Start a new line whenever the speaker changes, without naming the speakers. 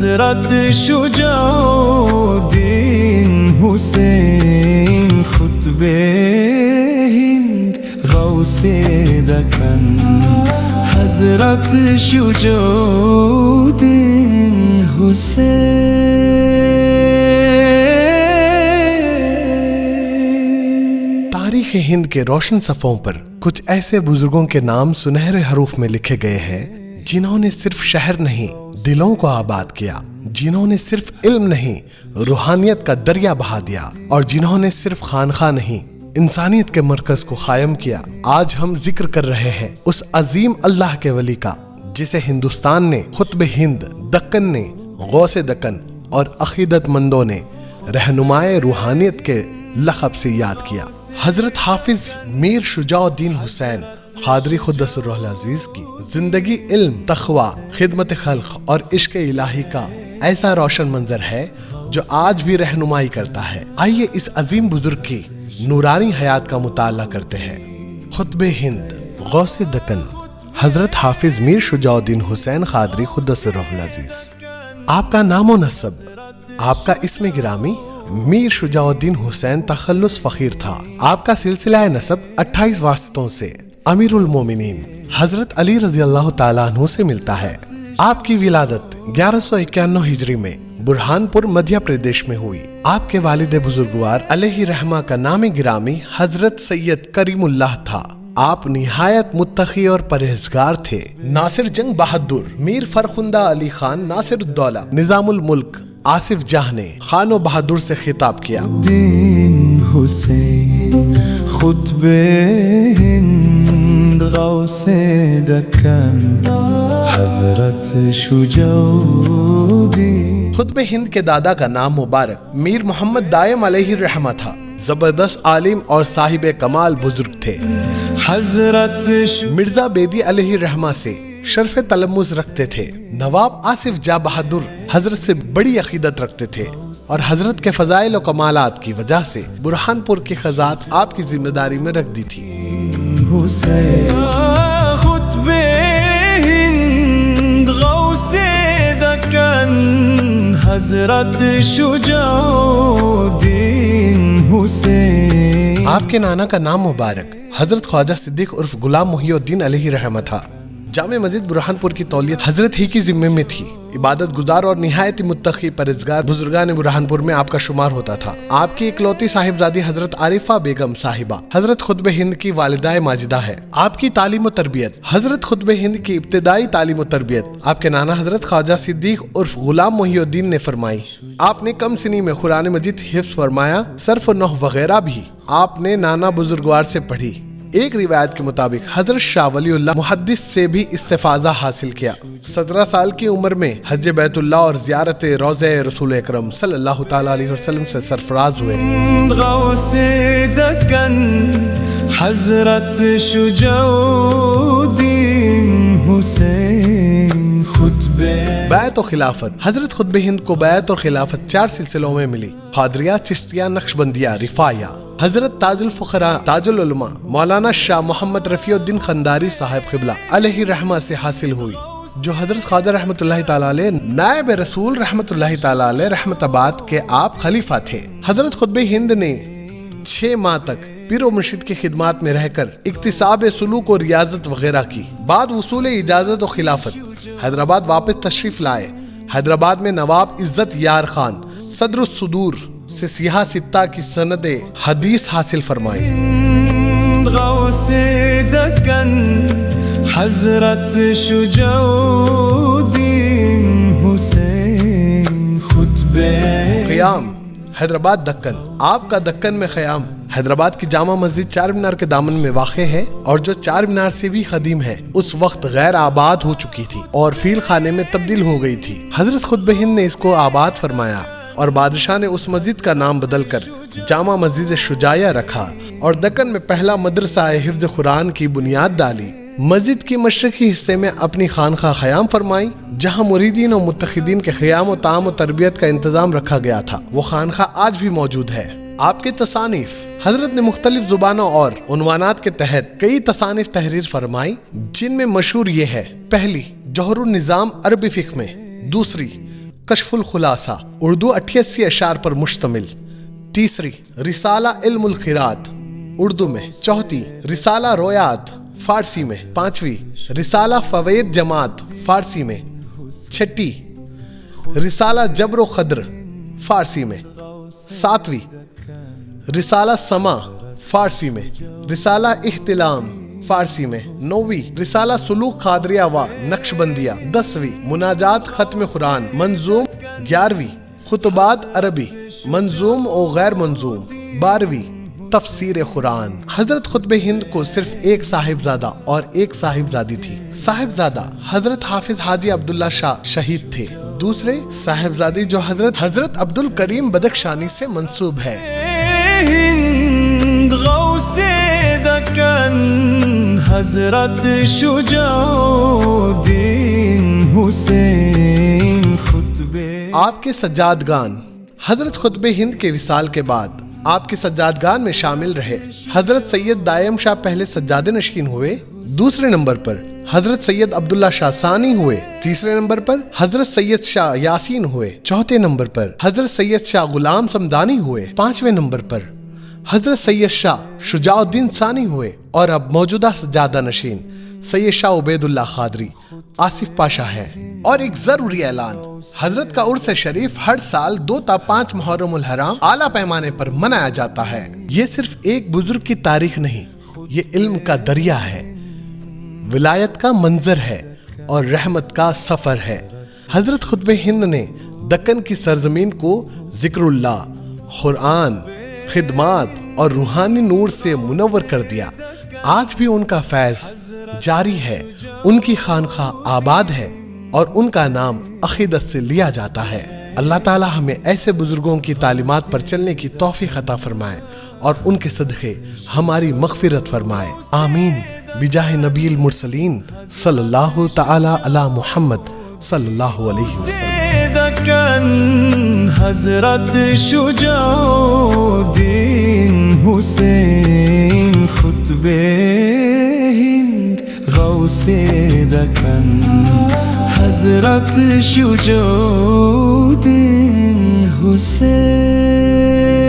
حضرت شجاعالدین حسین خطب ہند غوث دکن حضرت شجاعالدین حسین۔
تاریخ ہند کے روشن صفحوں پر کچھ ایسے بزرگوں کے نام سنہرے حروف میں لکھے گئے ہیں جنہوں نے صرف شہر نہیں دلوں کو آباد کیا، جنہوں نے صرف علم نہیں روحانیت کا دریا بہا دیا، اور جنہوں نے صرف خانقاہ نہیں انسانیت کے مرکز کو قائم کیا۔ آج ہم ذکر کر رہے ہیں اس عظیم اللہ کے ولی کا جسے ہندوستان نے قطب ہند، دکن نے غوث دکن اور عقیدت مندوں نے رہنمائے روحانیت کے لقب سے یاد کیا۔ حضرت حافظ میر شجاع الدین حسین قادری قدس الروح العزیز کی زندگی علم، تقوی، خدمت خلق اور عشق الہی کا ایسا روشن منظر ہے جو آج بھی رہنمائی کرتا ہے۔ آئیے اس عظیم بزرگ کی نورانی حیات کا مطالعہ کرتے ہیں۔ قطب ہند، غوث دکن، حضرت حافظ میر شجاع الدین حسین قادری قدس الروح العزیز۔ آپ کا نام و نسب، آپ کا اسم گرامی میر شجاع الدین حسین تخلص فقیر تھا۔ آپ کا سلسلہ نسب 28 واسطوں سے امیر المومنین حضرت علی رضی اللہ تعالیٰ عنہ سے ملتا ہے۔ آپ کی ولادت 1151 ہجری میں برہان پور مدھیہ پردیش میں ہوئی۔ آپ کے والد بزرگوار علیہ رحمہ کا نام گرامی حضرت سید کریم اللہ تھا۔ آپ نہایت متقی اور پرہیزگار تھے۔ ناصر جنگ بہادر، میر فرخندہ علی خان ناصر الدولہ، نظام الملک آصف جاہ نے خان و بہادر سے خطاب کیا۔
دین حسین خطب ہند غوث دکن حضرت شجاعالدین۔
قطب ہند کے دادا کا نام مبارک میر محمد دائم علیہ الرحمہ تھا۔ زبردست عالم اور صاحب کمال بزرگ تھے۔
حضرت
مرزا بیدی علیہ الرحمہ سے شرف تلمذ رکھتے تھے۔ نواب آصف جاہ بہادر حضرت سے بڑی عقیدت رکھتے تھے اور حضرت کے فضائل و کمالات کی وجہ سے برہان پور کی خزات آپ کی ذمہ داری میں رکھ دی تھی۔
حسین خطب ہند غوث دکن حضرت شجاعالدین حسین۔
آپ کے نانا کا نام مبارک حضرت خواجہ صدیق عرف غلام محی الدین علیہ رحمہ تھا۔ جامع مسجد برہان پور کی تولیت حضرت ہی کی ذمے میں تھی۔ عبادت گزار اور نہایت متقی پرہیزگار بزرگان برہان پور میں آپ کا شمار ہوتا تھا۔ آپ کی اکلوتی صاحبزادی حضرت عارفہ بیگم صاحبہ حضرت قطب ہند کی والدہ ماجدہ ہے۔ آپ کی تعلیم و تربیت، حضرت قطب ہند کی ابتدائی تعلیم و تربیت آپ کے نانا حضرت خواجہ صدیق عرف غلام محی الدین نے فرمائی۔ آپ نے کم سنی میں قرآن مجید حفظ فرمایا۔ صرف و نحو وغیرہ بھی آپ نے نانا بزرگوار سے پڑھی۔ ایک روایت کے مطابق حضرت شاہ ولی اللہ محدث سے بھی استفاضہ حاصل کیا۔ 17 سال کی عمر میں حج بیت اللہ اور زیارت روضہ رسول اکرم صلی اللہ تعالیٰ علیہ وسلم سے سرفراز ہوئے۔
غوث دکن حضرت شجاعالدین حسین خطب
بیعت و خلافت، حضرت قطب ہند کو بیعت اور خلافت 4 سلسلوں میں ملی: قادریہ، چشتیہ، نقشبندیہ، رفاعیہ۔ حضرت تاج الفقراء تاج العلماء مولانا شاہ محمد رفیع الدین قنداری صاحب قبلہ علیہ رحمہ سے حاصل ہوئی، جو حضرت خواجہ رحمۃ اللہ تعالیٰ علیہ نائب رسول رحمۃ اللہ تعالیٰ علیہ رحمت آباد کے آپ خلیفہ تھے۔ حضرت قطب ہند نے 6 ماہ تک پیر و مرشد کی خدمات میں رہ کر اکتساب سلوک و ریاضت وغیرہ کی۔ بعد وصول اجازت و خلافت حیدرآباد واپس تشریف لائے۔ حیدرآباد میں نواب عزت یار خان صدر الصدور سے سیاہ ستہ کی سند حدیث حاصل فرمائی۔
غوث دکن حضرت شجاعالدین حسین خطب
قیام، حیدرآباد دکن۔ آپ کا دکن میں قیام حیدرآباد کی جامع مسجد 4 مینار کے دامن میں واقع ہے اور جو 4 مینار سے بھی قدیم ہے، اس وقت غیر آباد ہو چکی تھی اور فیل خانے میں تبدیل ہو گئی تھی۔ حضرت قطب ہند نے اس کو آباد فرمایا اور بادشاہ نے اس مسجد کا نام بدل کر جامع مسجد شجاعیہ رکھا اور دکن میں پہلا مدرسہ حفظ قرآن کی بنیاد ڈالی۔ مسجد کی مشرقی حصے میں اپنی خانقاہ قیام فرمائی، جہاں مریدین و متقدین کے قیام و تعام و تربیت کا انتظام رکھا گیا تھا۔ وہ خانقاہ آج بھی موجود ہے۔ آپ کی تصانیف، حضرت نے مختلف زبانوں اور عنوانات کے تحت کئی تصانیف تحریر فرمائی، جن میں مشہور یہ ہے: پہلی، جوہر النظام عربی فقہ میں، دوسری، کشف الخلاصہ اردو 88 اشعار پر مشتمل. تیسری رسالہ علم القرات اردو میں. چوتھی رسالہ رویات فارسی میں. پانچویں رسالہ فوائد جماعت فارسی میں. چھٹی رسالہ جبر و قدر فارسی میں. ساتویں رسالہ سما فارسی میں. رسالہ احتلام فارسی میں. نویں رسالہ سلوک قادریہ و نقشبندیہ. 10ویں مناجات ختم قرآن منظوم. 11ویں خطبات عربی منظوم و غیر منظوم. 12ویں تفسیر قرآن. حضرت قطب ہند کو صرف ایک صاحبزادہ اور ایک صاحبزادی تھی. صاحبزادہ حضرت حافظ حاجی عبداللہ شاہ شہید تھے. دوسرے صاحبزادی جو حضرت عبد الکریم بدخشانی سے منسوب ہے.
هند غوث دکن حضرت شجاع الدین حسین خطبے.
آپ کے سجادگان. حضرت قطب ہند کے وصال کے بعد آپ کے سجادگان میں شامل رہے. حضرت سید دائم شاہ پہلے سجادہ نشین ہوئے. دوسرے نمبر پر حضرت سید عبداللہ شاہ ثانی ہوئے. تیسرے نمبر پر حضرت سید شاہ یاسین ہوئے. چوتھے نمبر پر حضرت سید شاہ غلام سمدانی ہوئے. پانچویں نمبر پر حضرت سید شاہ شجاع الدین ثانی ہوئے. اور اب موجودہ سجادہ نشین سید شاہ عبید اللہ قادری آصف پاشا ہے. اور ایک ضروری اعلان، حضرت کا عرس شریف ہر سال 2 تا 5 محرم الحرام اعلیٰ پیمانے پر منایا جاتا ہے. یہ صرف ایک بزرگ کی تاریخ نہیں، یہ علم کا دریا ہے، ولایت کا منظر ہے اور رحمت کا سفر ہے. حضرت قطب ہند نے دکن کی سرزمین کو ذکر اللہ، قرآن، خدمات اور روحانی نور سے منور کر دیا. آج بھی ان کا فیض جاری ہے، ان کی خانقاہ آباد ہے اور ان کا نام عقیدت سے لیا جاتا ہے. اللہ تعالی ہمیں ایسے بزرگوں کی تعلیمات پر چلنے کی توفیق عطا فرمائے اور ان کے صدقے ہماری مغفرت فرمائے. آمین بجاہ نبی المرسلین صلی اللہ تعالی علی محمد صلی اللہ علیہ وسلم.
دکن حضرت شجاع الدین حسین خطبے ہند غوث دکن حضرت شجاع الدین حسین.